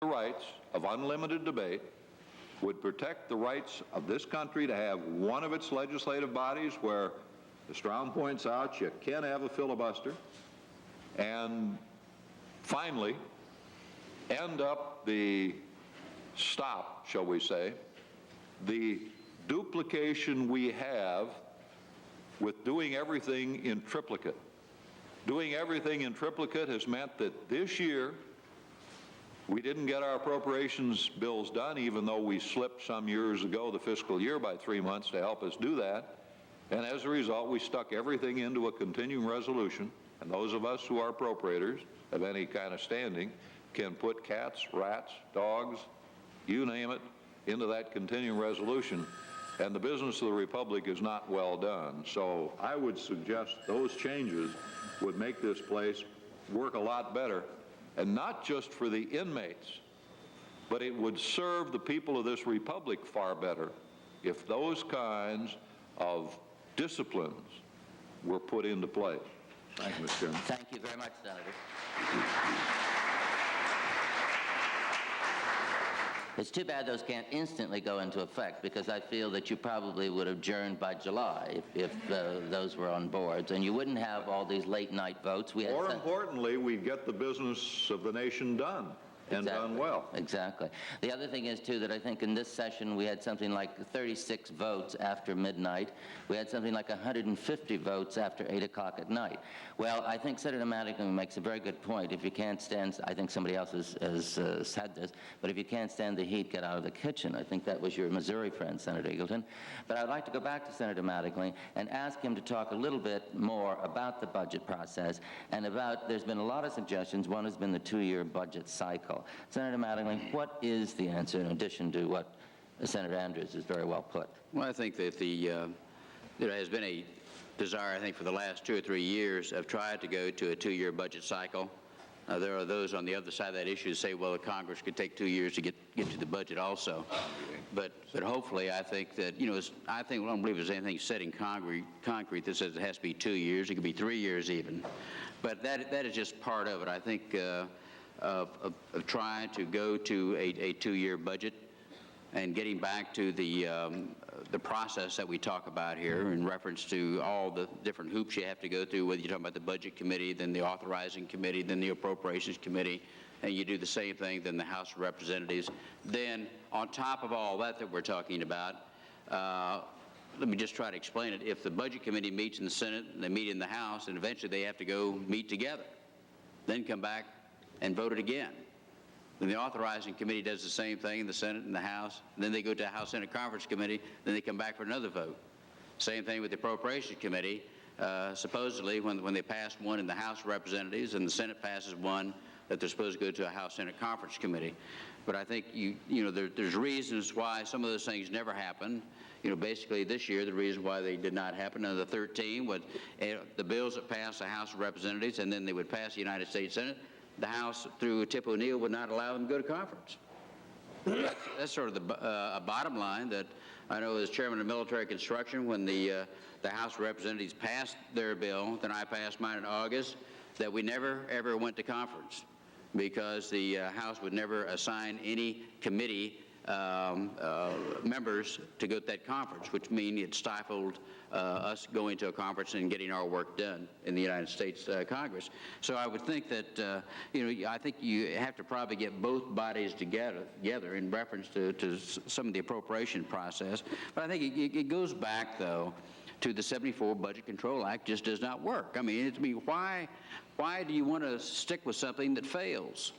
the rights of unlimited debate, would protect the rights of this country to have one of its legislative bodies where, as Strom points out, you can have a filibuster, and finally end up stop, shall we say, the duplication we have with doing everything in triplicate. Doing everything in triplicate has meant that this year we didn't get our appropriations bills done, even though we slipped some years ago the fiscal year by 3 months to help us do that. And as a result, we stuck everything into a continuing resolution, and those of us who are appropriators of any kind of standing can put cats, rats, dogs, you name it, into that continuing resolution, and the business of the Republic is not well done. So I would suggest those changes would make this place work a lot better, and not just for the inmates, but it would serve the people of this Republic far better if those kinds of disciplines were put into place. Thank you, Mr. Chairman. Thank you very much, Senator. It's too bad those can't instantly go into effect, because I feel that you probably would have adjourned by July if those were on boards, and you wouldn't have all these late night votes. More importantly, we'd get the business of the nation done. And done well. Exactly. The other thing is, too, that I think in this session we had something like 36 votes after midnight. We had something like 150 votes after 8 o'clock at night. Well, I think Senator Madigan makes a very good point. If you can't stand, I think somebody else has said this, but if you can't stand the heat, get out of the kitchen. I think that was your Missouri friend, Senator Eagleton. But I'd like to go back to Senator Madigan and ask him to talk a little bit more about the budget process and about, there's been a lot of suggestions. One has been the 2-year budget cycle. Senator Madigan, what is the answer in addition to what Senator Andrews has very well put? Well, I think that there has been a desire, I think, for the last 2 or 3 years of trying to go to a 2-year budget cycle. There are those on the other side of that issue who say, well, the Congress could take 2 years to get to the budget also. But hopefully, I think that, I don't believe there's anything set in concrete that says it has to be 2 years. It could be 3 years even. But that is just part of it. I think of trying to go to a 2-year budget and getting back to the process that we talk about here in reference to all the different hoops you have to go through, whether you're talking about the Budget Committee, then the Authorizing Committee, then the Appropriations Committee, and you do the same thing, then the House of Representatives. Then on top of all that we're talking about, let me just try to explain it. If the Budget Committee meets in the Senate and they meet in the House, and eventually they have to go meet together, then come back and vote it again. Then the Authorizing Committee does the same thing in the Senate and the House. And then they go to the House Senate Conference Committee. Then they come back for another vote. Same thing with the Appropriations Committee. Supposedly, when they pass one in the House of Representatives and the Senate passes one, that they're supposed to go to a House Senate Conference Committee. But I think there's reasons why some of those things never happen. Basically this year, the reason why they did not happen under the 13 was the bills that passed the House of Representatives, and then they would pass the United States Senate. The House, through Tip O'Neill, would not allow them to go to conference. That's sort of the bottom line that I know as chairman of military construction, when the House of Representatives passed their bill, then I passed mine in August, that we never, ever went to conference because the House would never assign any committee members to go to that conference, which means it stifled us going to a conference and getting our work done in the United States Congress. So I would think that, I think you have to probably get both bodies together in reference to some of the appropriation process. But I think it goes back, though, to the 74 Budget Control Act just does not work. I mean, why do you want to stick with something that fails?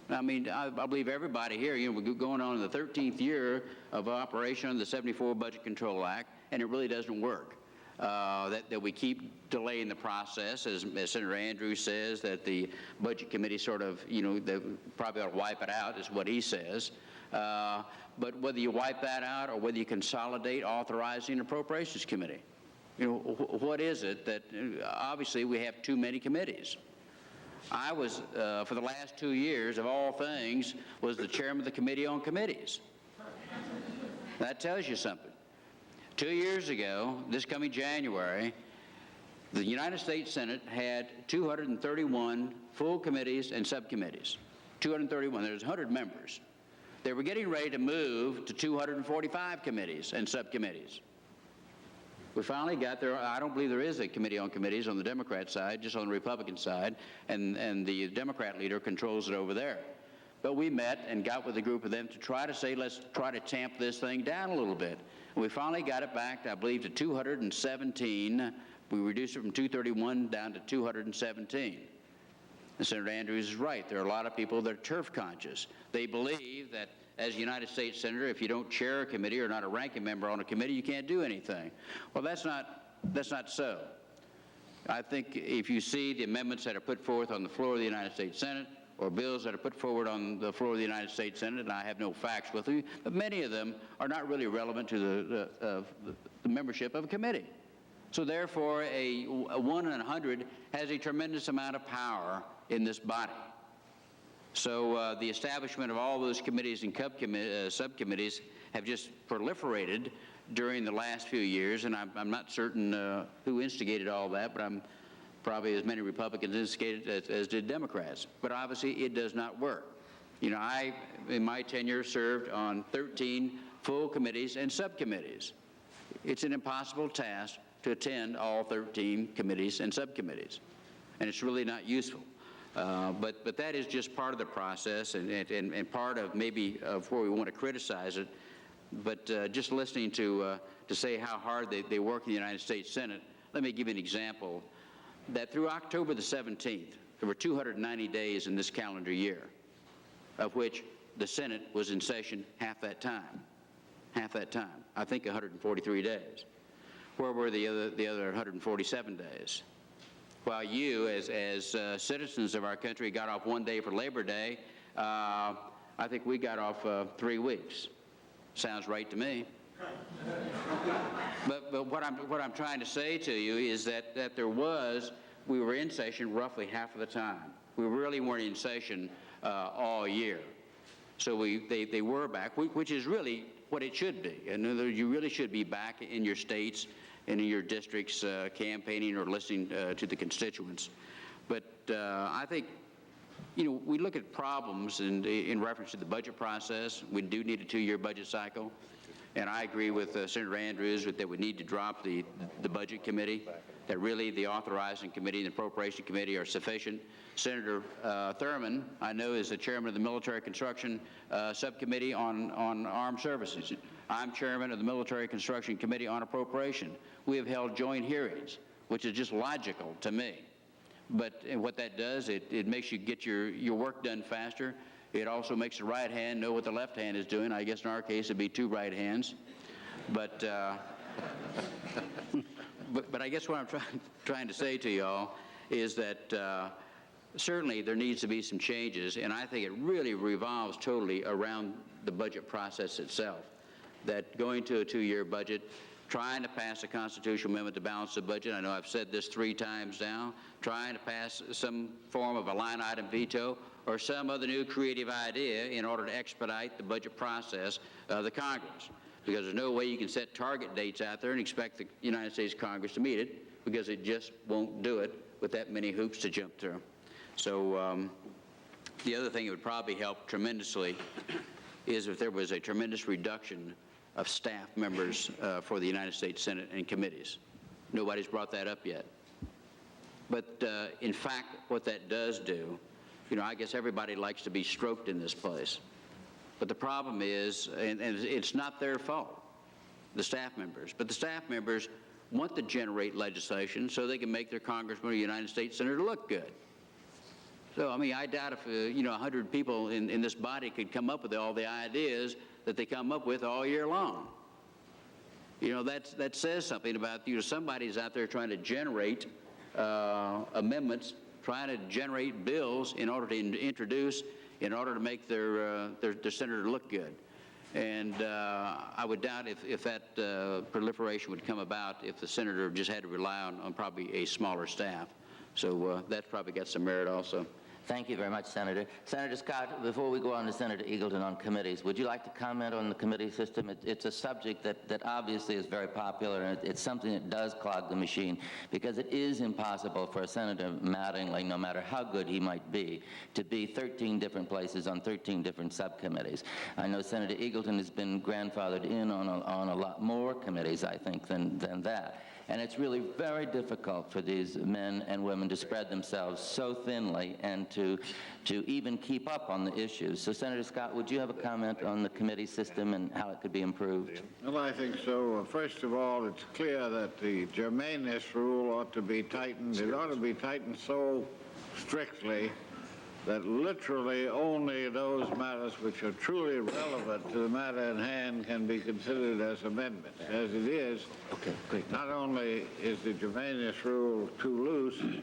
I mean, I believe everybody here, we're going on in the 13th year of operation under the 74 Budget Control Act, and it really doesn't work. That we keep delaying the process, as Senator Andrews says, that the Budget Committee sort of, they probably ought to wipe it out, is what he says. But whether you wipe that out or whether you consolidate Authorizing and Appropriations Committee, what is it that, obviously we have too many committees. I was, for the last 2 years, of all things, was the chairman of the Committee on Committees. That tells you something. 2 years ago, this coming January, the United States Senate had 231 full committees and subcommittees. 231. There's 100 members. They were getting ready to move to 245 committees and subcommittees. We finally got there. I don't believe there is a committee on committees on the Democrat side, just on the Republican side, and the Democrat leader controls it over there. But we met and got with a group of them to try to say, let's try to tamp this thing down a little bit. And we finally got it back, I believe, to 217. We reduced it from 231 down to 217. And Senator Andrews is right. There are a lot of people that are turf conscious. They believe that as a United States Senator, if you don't chair a committee or not a ranking member on a committee, you can't do anything. Well, that's not so. I think if you see the amendments that are put forth on the floor of the United States Senate, or bills that are put forward on the floor of the United States Senate, and I have no facts with me, but many of them are not really relevant to the membership of a committee. So therefore, a 1 in 100 has a tremendous amount of power in this body. So the establishment of all those committees and subcommittees have just proliferated during the last few years, and I'm not certain who instigated all that, but I'm probably as many Republicans instigated as did Democrats. But obviously, it does not work. You know, I, in my tenure, served on 13 full committees and subcommittees. It's an impossible task to attend all 13 committees and subcommittees, and it's really not useful. But that is just part of the process and part of maybe of where we want to criticize it. But just listening to say how hard they work in the United States Senate, let me give you an example. That through October the 17th, there were 290 days in this calendar year, of which the Senate was in session half that time. Half that time. I think 143 days. Where were the other 147 days? While you, as citizens of our country, got off 1 day for Labor Day, I think we got off 3 weeks. Sounds right to me. But what I'm trying to say to you is that we were in session roughly half of the time. We really weren't in session all year. So they were back, which is really what it should be. And you really should be back in your states and in your districts campaigning or listening to the constituents. But I think, you know, we look at problems in reference to the budget process. We do need a 2-year budget cycle. And I agree with Senator Andrews that we need to drop the Budget Committee, that really the Authorizing Committee and the Appropriation Committee are sufficient. Senator Thurmond, I know, is the chairman of the Military Construction Subcommittee on Armed Services. I'm chairman of the Military Construction Committee on Appropriation. We have held joint hearings, which is just logical to me. But what that does, it makes you get your work done faster. It also makes the right hand know what the left hand is doing. I guess in our case it'd be 2 right hands. But but I guess what I'm trying to say to y'all is that certainly there needs to be some changes, and I think it really revolves totally around the budget process itself. That going to a 2-year budget, trying to pass a constitutional amendment to balance the budget. I know I've said this 3 times now. Trying to pass some form of a line item veto or some other new creative idea in order to expedite the budget process of the Congress. Because there's no way you can set target dates out there and expect the United States Congress to meet it, because it just won't do it with that many hoops to jump through. So the other thing that would probably help tremendously is if there was a tremendous reduction of staff members for the United States Senate and committees. Nobody's brought that up yet. But in fact, what that does do, you know, I guess everybody likes to be stroked in this place. But the problem is, and it's not their fault, the staff members, but the staff members want to generate legislation so they can make their congressman or United States senator look good. So, I mean, I doubt if, 100 people in this body could come up with all the ideas that they come up with all year long. You know, that says something about, somebody's out there trying to generate amendments, trying to generate bills in order to introduce, in order to make their senator look good. And I would doubt if that proliferation would come about if the senator just had to rely on probably a smaller staff. So that's probably got some merit also. Thank you very much, Senator. Senator Scott, before we go on to Senator Eagleton on committees, would you like to comment on the committee system? It's a subject that obviously is very popular, and it's something that does clog the machine, because it is impossible for a Senator Mattingly, no matter how good he might be, to be 13 different places on 13 different subcommittees. I know Senator Eagleton has been grandfathered in on a lot more committees, I think, than that. And it's really very difficult for these men and women to spread themselves so thinly and to even keep up on the issues. So, Senator Scott, would you have a comment on the committee system and how it could be improved? Well, I think so. First of all, it's clear that the germaneness rule ought to be tightened. It ought to be tightened so strictly that literally only those matters which are truly relevant to the matter in hand can be considered as amendments. As it is, not only is the germaneness rule too loose,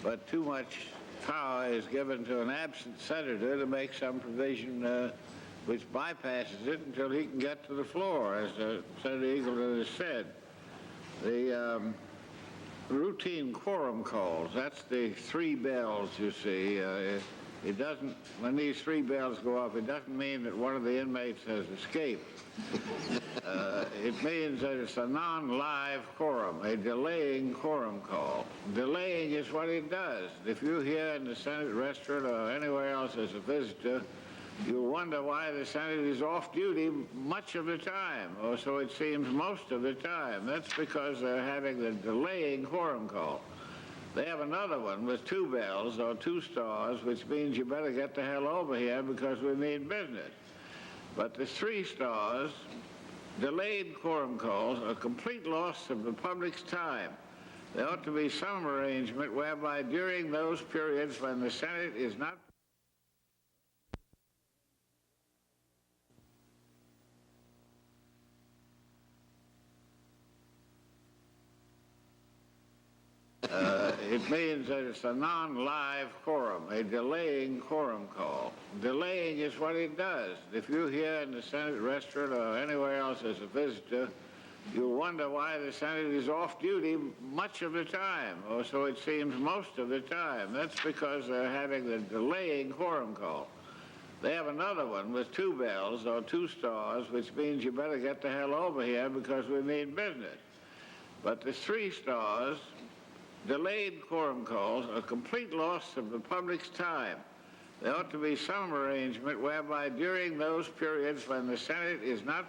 but too much power is given to an absent senator to make some provision which bypasses it until he can get to the floor, as Senator Eagleton has said. The routine quorum calls, that's the three bells, you see. It doesn't, when these three bells go off, it doesn't mean that one of the inmates has escaped. It means that it's a non-live quorum, a delaying quorum call. Delaying is what it does. If you're here in the Senate restaurant or anywhere else as a visitor, you'll wonder why the Senate is off duty much of the time, or so it seems most of the time. That's because they're having the delaying quorum call. They have another one with two bells or two stars, which means you better get the hell over here because we mean business. But the three stars, delayed quorum calls, are a complete loss of the public's time. There ought to be some arrangement whereby during those periods when the Senate is not it means that it's a non-live quorum, a delaying quorum call. Delaying is what it does. If you're here in the Senate restaurant or anywhere else as a visitor, you'll wonder why the Senate is off duty much of the time, or so it seems most of the time. That's because they're having the delaying quorum call. They have another one with two bells or two stars, which means you better get the hell over here because we mean business. But the three stars, delayed quorum calls, are a complete loss of the public's time. There ought to be some arrangement whereby during those periods when the Senate is not